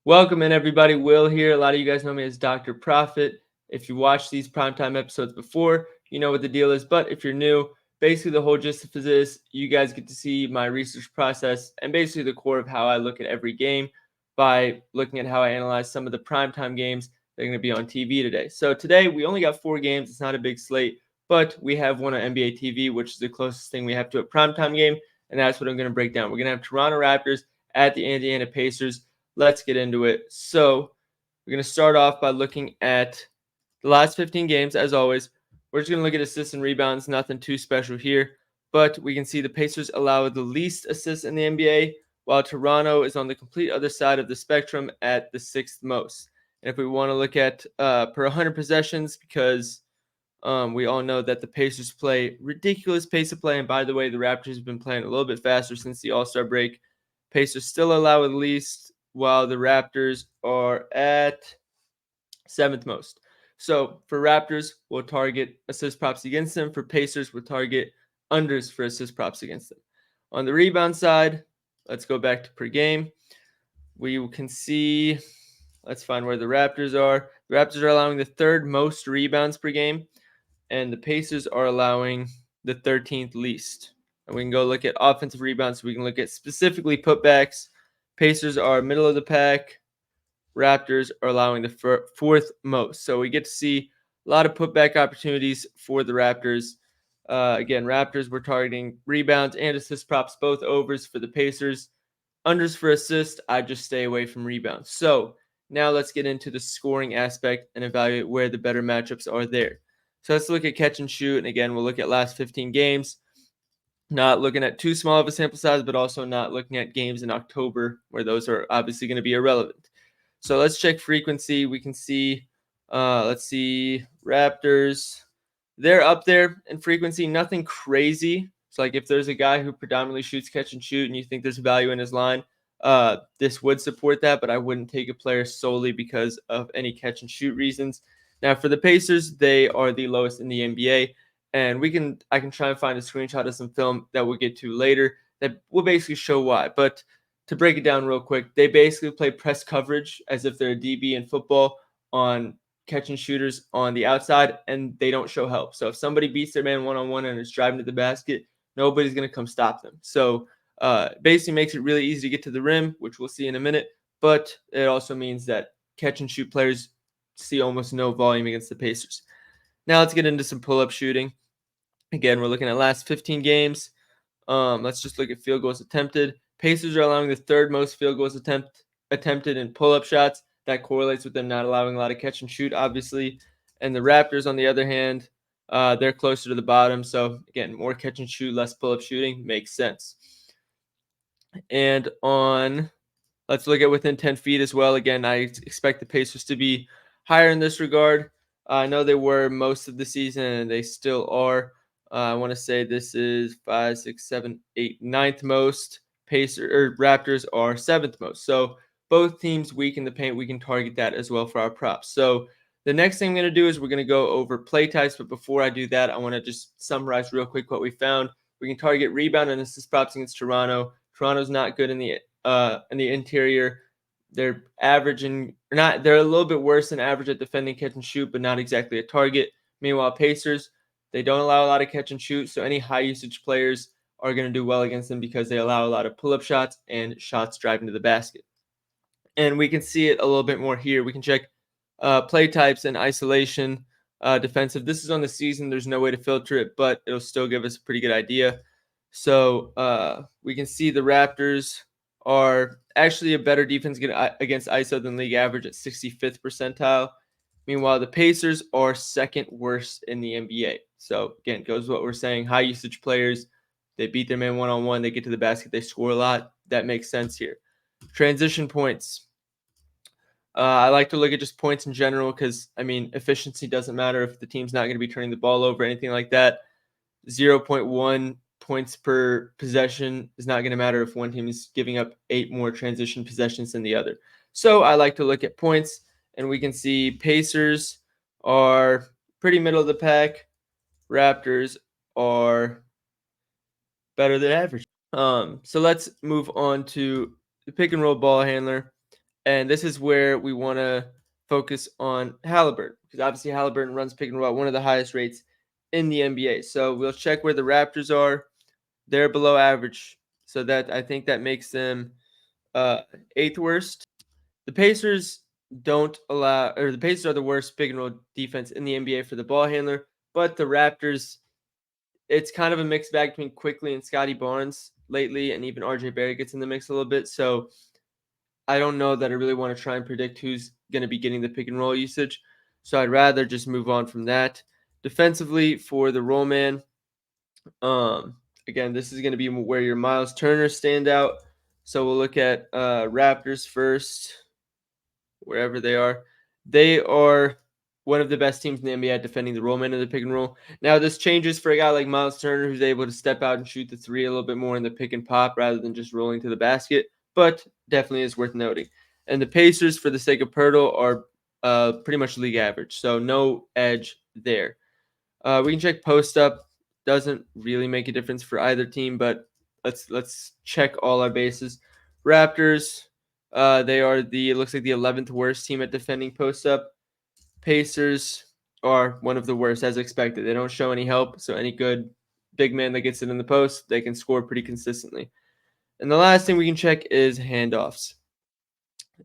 Welcome in, everybody. Will here. A lot of you guys know me as Dr. Profit. If you watched these primetime episodes before, you know what the deal is. But if you're new, basically the whole gist of this, you guys get to see my research process and basically the core of how I look at every game by looking at how I analyze some of the primetime games that are going to be on TV today. So today we only got 4 games. It's not a big slate, but we have one on NBA TV, which is the closest thing we have to a primetime game, and that's what I'm going to break down. We're going to have Toronto Raptors at the Indiana Pacers. Let's get into it. So we're going to start off by looking at the last 15 games. As always, we're just going to look at assists and rebounds. Nothing too special here. But we can see the Pacers allow the least assists in the NBA, while Toronto is on the complete other side of the spectrum at the 6th most. And if we want to look at per 100 possessions, because we all know that the Pacers play ridiculous pace of play. And by the way, the Raptors have been playing a little bit faster since the All-Star break. Pacers still allow at least, while the Raptors are at 7th most. So for Raptors, we'll target assist props against them. For Pacers, we'll target unders for assist props against them. On the rebound side, let's go back to per game. We can see, let's find where the Raptors are. The Raptors are allowing the 3rd most rebounds per game, and the Pacers are allowing the 13th least. And we can go look at offensive rebounds. So we can look at specifically putbacks. Pacers are middle of the pack. Raptors are allowing the 4th most. So we get to see a lot of putback opportunities for the Raptors. Again, Raptors, we're targeting rebounds and assist props, both overs for the Pacers. Unders for assist, I just stay away from rebounds. So now let's get into the scoring aspect and evaluate where the better matchups are there. So let's look at catch and shoot. And again, we'll look at last 15 games. Not looking at too small of a sample size, but also not looking at games in October where those are obviously going to be irrelevant. So let's check frequency. We can see, let's see, Raptors. They're up there in frequency, nothing crazy. So like if there's a guy who predominantly shoots catch and shoot and you think there's value in his line, this would support that, but I wouldn't take a player solely because of any catch and shoot reasons. Now for the Pacers, they are the lowest in the NBA, and I can try and find a screenshot of some film that we'll get to later that will basically show why. But to break it down real quick, they basically play press coverage as if they're a DB in football on catch and shooters on the outside, and they don't show help. So if somebody beats their man one-on-one and is driving to the basket, nobody's going to come stop them. So basically makes it really easy to get to the rim, which we'll see in a minute, but it also means that catch and shoot players see almost no volume against the Pacers. Now let's get into some pull-up shooting. Again, we're looking at last 15 games. Let's just look at field goals attempted. Pacers are allowing the 3rd most field goals attempted in pull-up shots. That correlates with them not allowing a lot of catch and shoot, obviously. And the Raptors, on the other hand, they're closer to the bottom. So, again, more catch and shoot, less pull-up shooting makes sense. And let's look at within 10 feet as well. Again, I expect the Pacers to be higher in this regard. I know they were most of the season, and they still are. I want to say this is 5, 6, 7, 8, 9th most. Raptors are 7th most. So both teams weak in the paint. We can target that as well for our props. So the next thing I'm going to do is we're going to go over play types. But before I do that, I want to just summarize real quick what we found. We can target rebound and assist props against Toronto. Toronto's not good in the interior. They're averaging, or not. They're a little bit worse than average at defending catch and shoot, but not exactly a target. Meanwhile, Pacers, they don't allow a lot of catch and shoot, so any high usage players are going to do well against them because they allow a lot of pull-up shots and shots driving to the basket. And we can see it a little bit more here. We can check play types and isolation, defensive. This is on the season. There's no way to filter it, but it'll still give us a pretty good idea. So we can see the Raptors are actually a better defense against ISO than league average at 65th percentile. Meanwhile, the Pacers are 2nd worst in the NBA. So again, goes what we're saying. High usage players, they beat their man one-on-one. They get to the basket. They score a lot. That makes sense here. Transition points. I like to look at just points in general because, I mean, efficiency doesn't matter if the team's not going to be turning the ball over, anything like that. 0.1 points per possession is not going to matter if one team is giving up 8 more transition possessions than the other. So I like to look at points, and we can see Pacers are pretty middle of the pack. Raptors are better than average. So let's move on to the pick and roll ball handler. And this is where we want to focus on Halliburton, because obviously Halliburton runs pick and roll at one of the highest rates in the NBA. So we'll check where the Raptors are. They're below average. So that I think that makes them eighth worst. The Pacers don't allow, or the Pacers are the worst pick and roll defense in the NBA for the ball handler. But the Raptors, it's kind of a mixed bag between Quickly and Scotty Barnes lately, and even RJ Barrett gets in the mix a little bit. So I don't know that I really want to try and predict who's going to be getting the pick and roll usage. So I'd rather just move on from that. Defensively for the roll man, again, this is going to be where your Miles Turner stand out. So we'll look at Raptors first, wherever they are. They are one of the best teams in the NBA at defending the roll man in the pick and roll. Now, this changes for a guy like Miles Turner, who's able to step out and shoot the three a little bit more in the pick and pop rather than just rolling to the basket, but definitely is worth noting. And the Pacers, for the sake of Pirtle, are pretty much league average, so no edge there. We can check post up. Doesn't really make a difference for either team, but let's check all our bases. Raptors, they are it looks like the 11th worst team at defending post up. Pacers are one of the worst, as expected. They don't show any help, so any good big man that gets it in the post, they can score pretty consistently. And the last thing we can check is handoffs.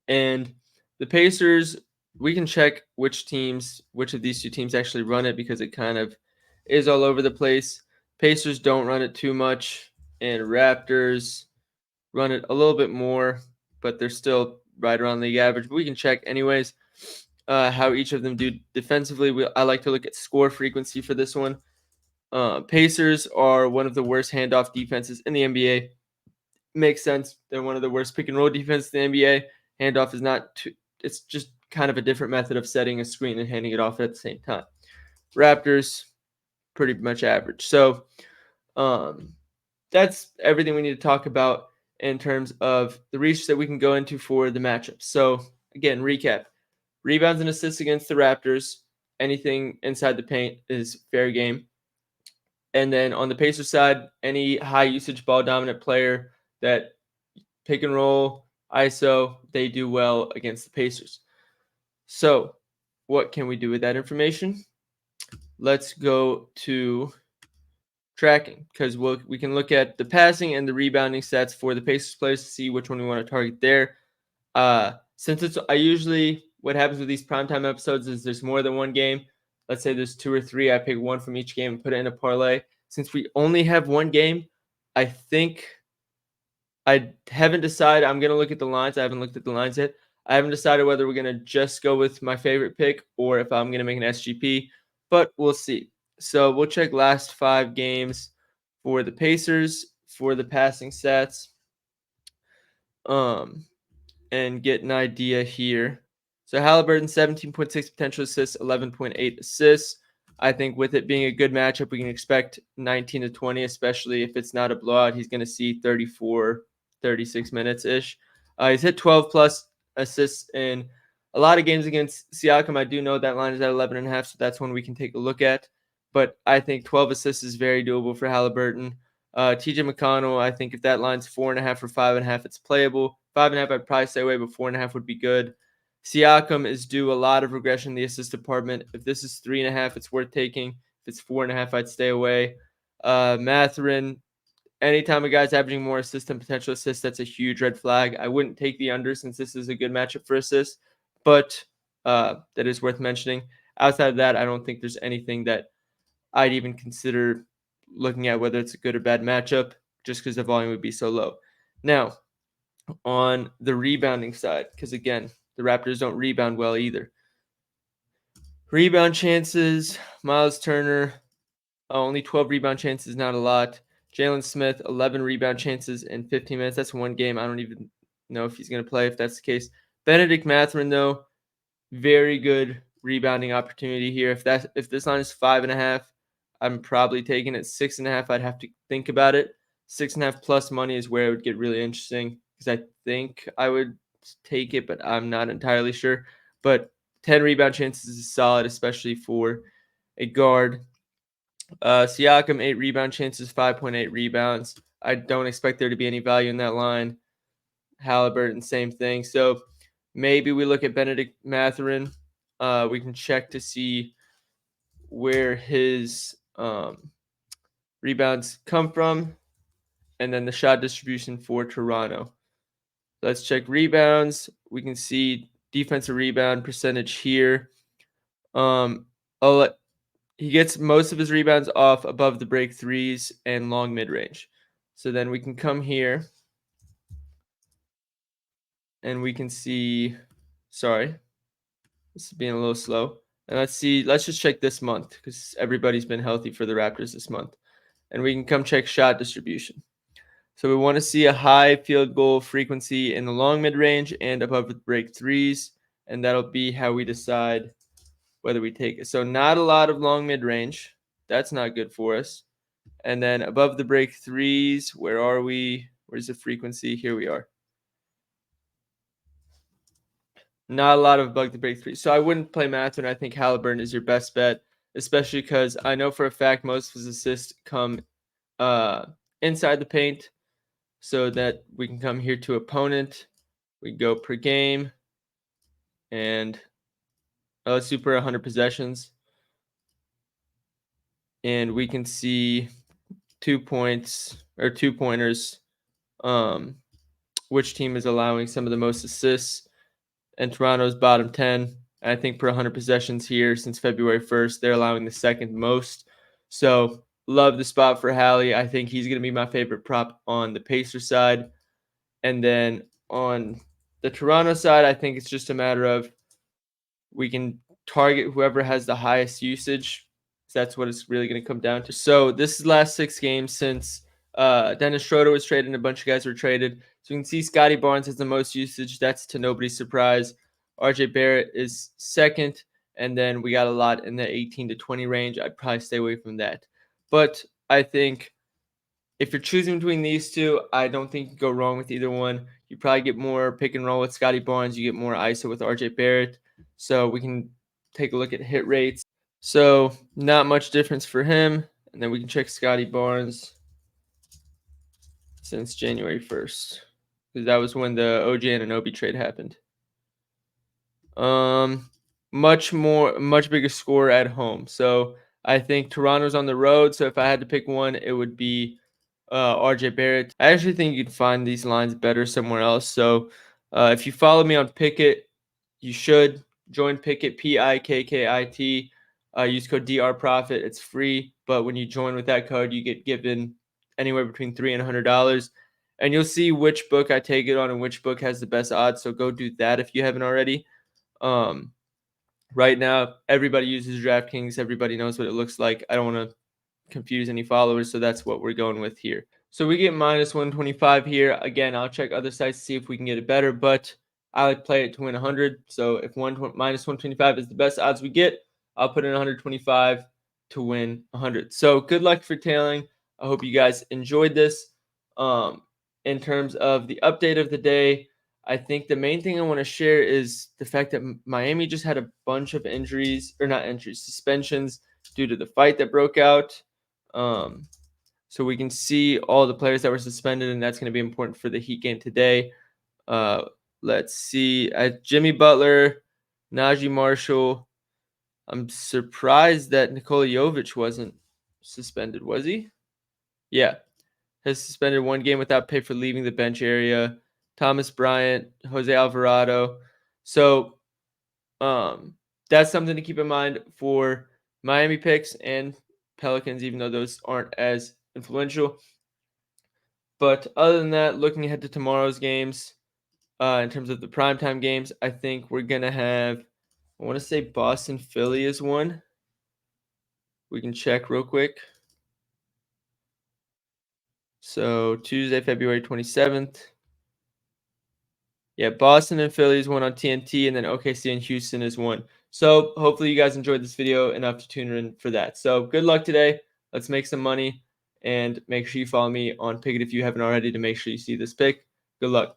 And the Pacers, we can check which of these two teams actually run it, because it kind of is all over the place. Pacers don't run it too much, and Raptors run it a little bit more, but they're still right around league average. But we can check anyways how each of them do defensively. I like to look at score frequency for this one. Pacers are one of the worst handoff defenses in the NBA. Makes sense. They're one of the worst pick and roll defenses in the NBA. Handoff is not too, it's just kind of a different method of setting a screen and handing it off at the same time. Raptors, pretty much average. So that's everything we need to talk about in terms of the research that we can go into for the matchups. So again, recap. Rebounds and assists against the Raptors. Anything inside the paint is fair game. And then on the Pacers side, any high usage ball dominant player that pick and roll, ISO, they do well against the Pacers. So what can we do with that information? Let's go to tracking, because we can look at the passing and the rebounding stats for the Pacers players to see which one we want to target there. Since what happens with these primetime episodes is there's more than one game. Let's say there's two or three. I pick one from each game and put it in a parlay. Since we only have one game, I think I haven't decided. I'm going to look at the lines. I haven't looked at the lines yet. I haven't decided whether we're going to just go with my favorite pick or if I'm going to make an SGP, but we'll see. So we'll check last 5 games for the Pacers for the passing stats. And get an idea here. So Halliburton, 17.6 potential assists, 11.8 assists. I think with it being a good matchup, we can expect 19 to 20, especially if it's not a blowout. He's going to see 34, 36 minutes-ish. He's hit 12-plus assists in a lot of games against Siakam. I do know that line is at 11.5, so that's one we can take a look at. But I think 12 assists is very doable for Halliburton. TJ McConnell, I think if that line's 4.5 or 5.5, it's playable. 5.5, I'd probably stay away, but 4.5 would be good. Siakam is due a lot of regression in the assist department. If this is 3.5, it's worth taking. If it's 4.5, I'd stay away. Mathurin, anytime a guy's averaging more assists than potential assists, that's a huge red flag. I wouldn't take the under since this is a good matchup for assists, but that is worth mentioning. Outside of that, I don't think there's anything that I'd even consider looking at whether it's a good or bad matchup, just because the volume would be so low. Now, on the rebounding side, because again, the Raptors don't rebound well either. Rebound chances, Miles Turner, only 12 rebound chances, not a lot. Jalen Smith, 11 rebound chances in 15 minutes. That's one game. I don't even know if he's going to play if that's the case. Benedict Mathurin, though, very good rebounding opportunity here. If this line is 5.5, I'm probably taking it. 6.5, I'd have to think about it. 6.5 plus money is where it would get really interesting, because I think I would take it, but I'm not entirely sure. But 10 rebound chances is solid, especially for a guard. Siakam, 8 rebound chances, 5.8 rebounds. I don't expect there to be any value in that line. Halliburton, same thing. So Maybe we look at Benedict Mathurin. We can check to see where his rebounds come from, and then the shot distribution for Toronto. Let's check rebounds. We can see defensive rebound percentage here. He gets most of his rebounds off above the break threes and long mid range. So then we can come here and we can see, sorry, this is being a little slow. And let's just check this month because everybody's been healthy for the Raptors this month. And we can come check shot distribution. So we want to see a high field goal frequency in the long mid range and above the break threes. And that'll be how we decide whether we take it. So not a lot of long mid range. That's not good for us. And then above the break threes, where are we? Where's the frequency? Here we are. Not a lot of above the break threes. So I wouldn't play Mathurin. I think Halliburton is your best bet, especially because I know for a fact most of his assists come inside the paint, so that we can come here to opponent. We go per game, and let's do per 100 possessions. And we can see 2 points or 2-pointers, which team is allowing some of the most assists. And Toronto's bottom 10. I think per 100 possessions here since February 1st, they're allowing the second most. So love the spot for Hallie. I think he's going to be my favorite prop on the Pacers side. And then on the Toronto side, I think it's just a matter of we can target whoever has the highest usage. That's what it's really going to come down to. So this is last 6 games since Dennis Schroeder was traded and a bunch of guys were traded. So you can see Scotty Barnes has the most usage. That's to nobody's surprise. RJ Barrett is second. And then we got a lot in the 18 to 20 range. I'd probably stay away from that. But I think if you're choosing between these two, I don't think you go wrong with either one. You probably get more pick and roll with Scotty Barnes. You get more ISO with RJ Barrett. So we can take a look at hit rates. So not much difference for him. And then we can check Scotty Barnes since January 1st. Because that was when the OG Anunoby trade happened. Much bigger score at home. So I think Toronto's on the road. So if I had to pick one, it would be RJ Barrett. I actually think you can find these lines better somewhere else. So if you follow me on Pickit, you should join Pickit, Pikkit. Use code DRProfit. It's free, but when you join with that code, you get given anywhere between $3 and $100. And you'll see which book I take it on and which book has the best odds. So go do that if you haven't already. Right now, everybody uses DraftKings. Everybody knows what it looks like. I don't want to confuse any followers, so that's what we're going with here. So we get minus 125 here. Again, I'll check other sites to see if we can get it better, but I like play it to win 100. So if minus 125 is the best odds we get, I'll put in 125 to win 100. So good luck for tailing. I hope you guys enjoyed this. In terms of the update of the day, I think the main thing I want to share is the fact that Miami just had a bunch of suspensions due to the fight that broke out. So we can see all the players that were suspended, and that's going to be important for the Heat game today. Let's see. Jimmy Butler, Najee Marshall. I'm surprised that Nikola Jovic wasn't suspended, was he? Yeah. Has suspended 1 game without pay for leaving the bench area. Thomas Bryant, Jose Alvarado. So that's something to keep in mind for Miami picks and Pelicans, even though those aren't as influential. But other than that, looking ahead to tomorrow's games, in terms of the primetime games, I think we're going to have, I want to say Boston Philly is one. We can check real quick. So Tuesday, February 27th. Yeah, Boston and Philly is one on TNT, and then OKC and Houston is one. So hopefully you guys enjoyed this video enough to tune in for that. So good luck today. Let's make some money, and make sure you follow me on Pickit if you haven't already to make sure you see this pick. Good luck.